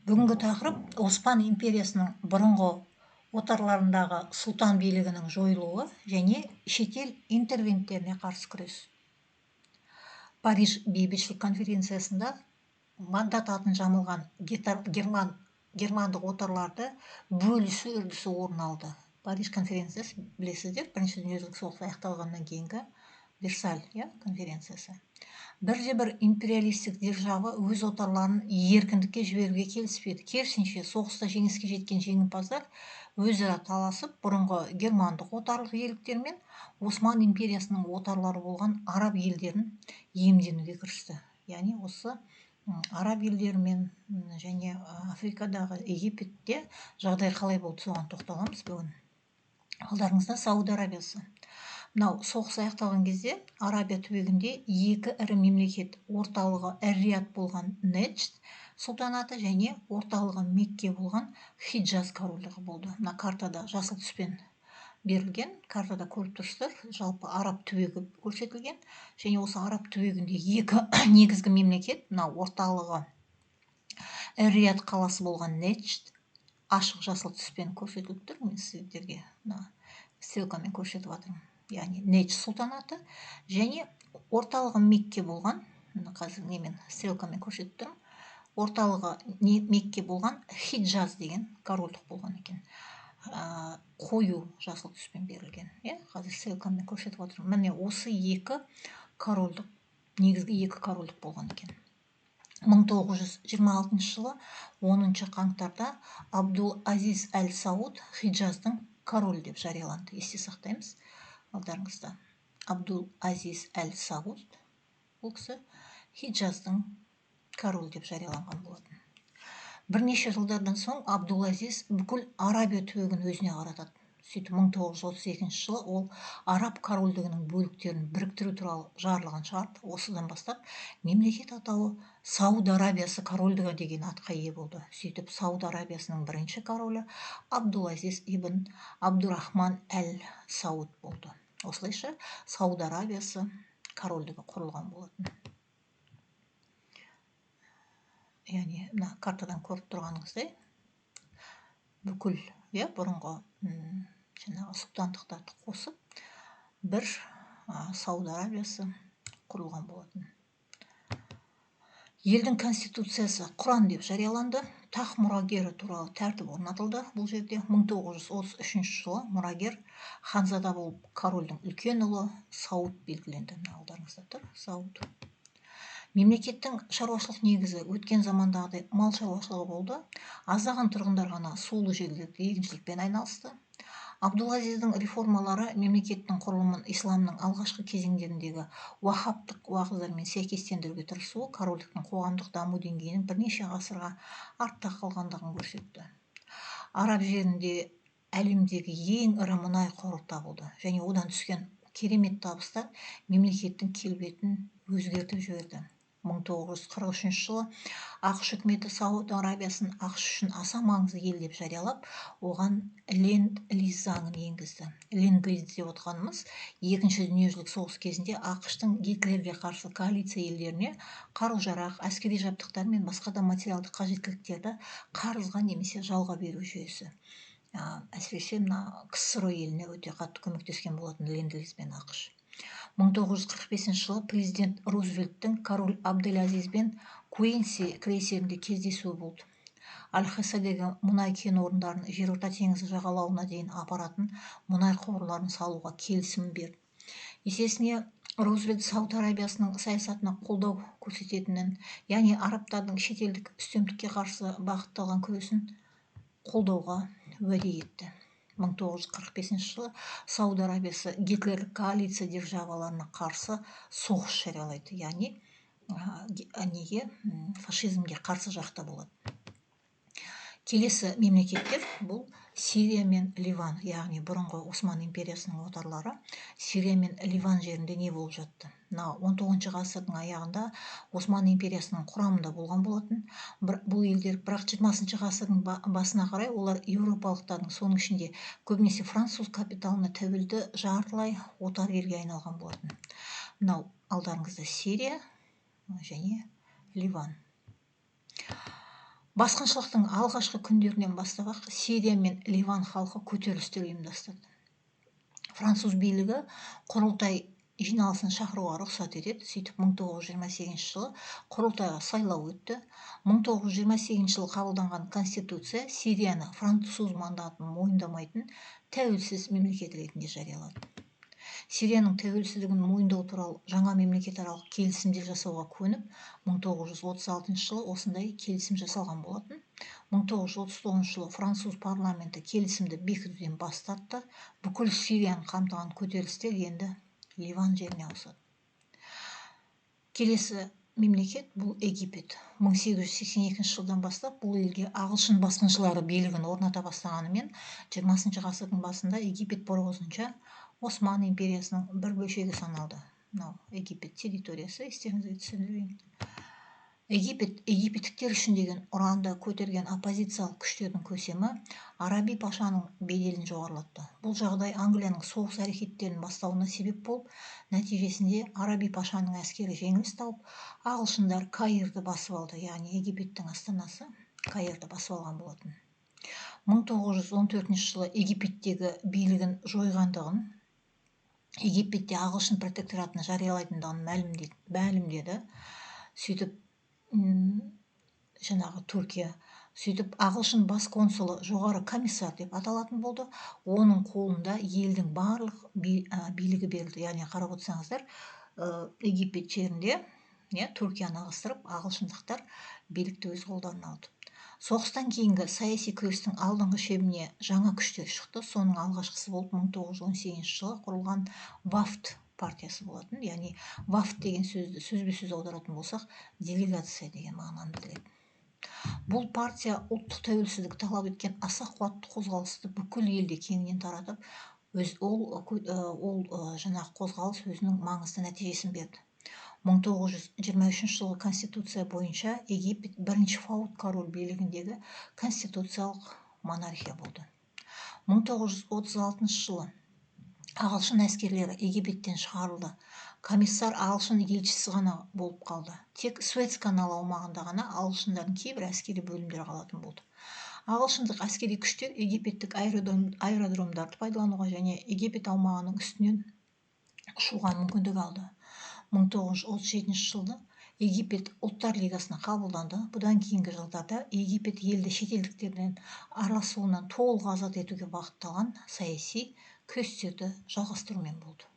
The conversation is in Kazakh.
Бүгінгі тақырып Осман империясының бұрынғы отарларындағы сұлтан билігінің жойылуы және шетел интервенттеріне қарсы күрес. Париж бейбітшілік конференциясында мандат атын жамылған германдық отарларды бөлісу үрдісі орын алды. Париж конференциясы білесіздер, Бірінші дүниежүзілік соғыс аяқталғаннан кейінгі Версаль конференциясы. Бірде-бір империалистік держава өз отарларын еркіндікке жіберуге келіспеді. Керісінше, соғыста жеңіске жеткен жеңімпаздар өзара таласып, бұрынғы германдық отарлық иеліктер мен Осман империясының отарлары болған араб елдерін иемденуге кірісті. Яғни осы араб елдерімен және Африкадағы Египетте жағдай қалай болды, соған тоқталамыз бүгін. Алдарыңызда Сауд Арабиясы. Мынау соғыс аяқталған кезде Арабия түбегінде екі ірі мемлекет, орталығы Эр-Рияд болған Неджд сұлтанаты және орталығы Мекке болған Хиджаз корольдігі болды. Мына картада жасыл түспен берілген, картада көріп тұрсыздар, жалпы араб түбегі көрсетілген, және осы араб түбегінде екі негізгі мемлекет, мынау орталығы Эр-Рияд қаласы болған Неджд ашық жасыл түспен көрсетіліп тұр. Мен сіздерге ссылкамен көрсетіп жатырмын. Яғни Неджд сұлтанаты және орталығы Мекке болған, қазір немен ссылкамен көрсетіп тұрмын, орталығы Мекке болған Хиджаз деген корольдік болған екен. Қою жасыл түспен берілген. Қазір ссылкамен көрсетіп отырмын. Міне осы екі корольдік, негізгі екі корольдік болған екен. 1926 жылы 10 қаңтарда Абдул-Азиз әл-Сауд Хиджаздың король деп жарияланды. Есте сақтаймыз. Алдарыңызда Абдул-Азиз әл-Сауд, бұл кісі Хиджаздың король деп жарияланған болатын. Бірнеше жылдардан соң Абдул-Азиз бүкіл Арабия түбегін өзіне қаратады. Сөйтіп 1932 жылы ол араб корольдігінің бөліктерін біріктіру туралы жарлығын шығарды. Осыдан бастап мемлекет атауы Сауд Арабиясы корольдігі деген атқа ие болды. Сөйтіп Сауд Арабиясының бірінші королі Абдул-Азиз ибн Абдурахман әл-Сауд болды. Осылайша Сауд Арабиясы корольдігі құрылған болатын. Яғни мына картадан көріп тұрғаныңыздай бүкіл бұрынғы сұлтандықтарды қосып бір Сауд Арабиясы құрылған болатын. Елдің конституциясы Құран деп жарияланды. Тақ мұрагері туралы тәртіп орнатылды. Бұл жерде 1933 жылы мұрагер ханзада болып корольдің үлкен ұлы Сауд белгіленді. Алдарыңызда тұр, Сауд. Мемлекеттің шаруашылық негізі өткен замандағыдай мал шаруашылығы болды. Аздаған тұрғындар ғана сулы жерлерде егіншілікпен айналысты. Абдул-Азиздің реформалары мемлекеттің құрылымын исламның алғашқы кезеңдеріндегі уахабтық уағыздармен сәйкестендіруге тырысуы корольдіктің қоғамдық даму деңгейінің бірнеше ғасырға артта қалғандығын көрсетті. Араб жерінде әлемдегі ең ірі мұнай қоры табылды және одан түскен керемет табыстар мемлекеттің келбетін өзгертіп жіберді. 1943 жылы ақш үкіметі Сауд Арабиясын ақш үшін аса маңызды ел деп жариялап, оған ленд-лиз заңын енгізді. Ленд-лиз деп отқанымыз Екінші дүниежүзілік соғыс кезінде ақштың Гитлерге қарсы коалиция елдеріне қару-жарақ, әскери жабдықтар мен басқа да материалдық қажеттіліктерді қарызға немесе жалға беру жүйесі. Әсіресе КСРО еліне өте қатты көмектескен болатын ленд-лиз бен ақш. 1945 жылы президент Рузвельттің король Абдель-Азиз бен Куинси крейсерінде кездесуі болды. Аль-Хасадегі мұнай кен орындарын жерорта теңізі жағалауына дейін апаратын мұнай қорларын салуға келісім берді. Есесіне Рузвельт Сауд Арабиясының саясатына қолдау көрсететінін, яғни арабтардың шетелдік үстемдікке қарсы бағытталған күресін қолдауға уәде етті. 1945 жылы Сауд Арабиясы Гитлерлік коалиция державаларына қарсы соғыс жариялайды, яғни фашизмге қарсы жақта болады. Келесі мемлекеттер бұл Сирия мен Ливан, яғни бұрынғы Осман империясының отарлары Сирия мен Ливан жерінде не болып жатты. 19 ғасырдың аяғында Осман империясының құрамында болған болатын. Бұл елдер бірақ 20 ғасырдың басына қарай олар еуропалықтардың, соның ішінде көбінесе француз капиталына тәуелді жартылай отар елге айналған болатын. Мынау алдарыңызда Сирия және Ливан. Басқыншылықтың алғашқы күндерінен бастап ақ Сирия мен Ливан халқы көтерілістер ұйымдастырды. Француз билігі құрылтай жиналысын шақыруға рұқсат етеді. Сөйтіп 1928 жылы құрылтайға сайлау өтті. 1928 жылы қабылданған конституция Сирияны француз мандатын мойындамайтын тәуелсіз мемлекет ретінде жариялады. Сирияның тәуелсіздігін мойындау туралы жаңа мемлекетаралық келісімдер жасауға көніп, 1936 жылы осындай келісім жасалған болатын. 1939 жылы француз парламенті келісімді бекітуден бас тартты. Бүкіл Сирияны қамтыған көтерілістер енді Ливан жеріне ауысады. Келесі мемлекет бұл Египет. 1882 жылдан бастап бұл елге ағылшын басқыншылары билігін орната бастағанымен, 20 ғасырдың басында Египет бұрынғысынша Осман империясының бір бөлшегі саналды. Египет территориясы, естеріңізге түсіндірейін. Египеттіктер үшін деген ұранды көтерген оппозициялық күштердің көсемі Араби пашаның беделін жоғарылатты. Бұл жағдай Англияның соғыс әрекеттерін бастауына себеп болып, нәтижесінде Араби пашаның әскері жеңіліс тауып, ағылшындар Каирді басып алды, яғни Египеттің астанасы Каирді басып алған болатын. 1914 жылы Египеттегі билігін жойғандығын, Египетте ағылшын протекторатын жариялайтындығын мәлімдеді. Сөйтіп Түркия. Сөйтіп ағылшын бас консулы жоғары комиссар деп аталатын болды. Оның қолында елдің барлық билігі берілді. Яғни қарап отырсаңыздар, Египет жерінде Түркияны ығыстырып, ағылшындықтар билікті өз қолдарына алды. Соғыстан кейінгі саяси күрестің алдыңғы шебіне жаңа күштер шықты. Соның алғашқысы болып 1918 жылы құрылған Вафд партиясы болатын. Яғни Вафд деген сөзді сөзбе-сөз аударатын болсақ, делегация деген мағынаны білдіреді. Бұл партия ұлттық тәуелсіздік талап еткен аса қуатты қозғалысты бүкіл елде кеңінен таратып, жаңағы қозғалыс өзінің маңызды нәтижесін берді. 1923 жылғы конституция бойынша Египет бірінші Фауд король билігіндегі конституциялық монархия болды. 1936 жылы ағылшын әскерлері Египеттен шығарылды. Комиссар ағылшын елшісі ғана болып қалды. Тек Суэц каналы аумағында ғана ағылшындардың кейбір әскери бөлімдері қалатын болды. Ағылшындық әскери күштер египеттік аэродромдарды пайдалануға және Египет аумағының үстінен ұшуға мүмкіндік алды. 1937 жылы Египет ұлттар лигасына қабылданды. Бұдан кейінгі жылдарда Египет елді шетелдіктерден араласуынан толық азат етуге бағытталған саяси күрестерді жалғастырумен болды.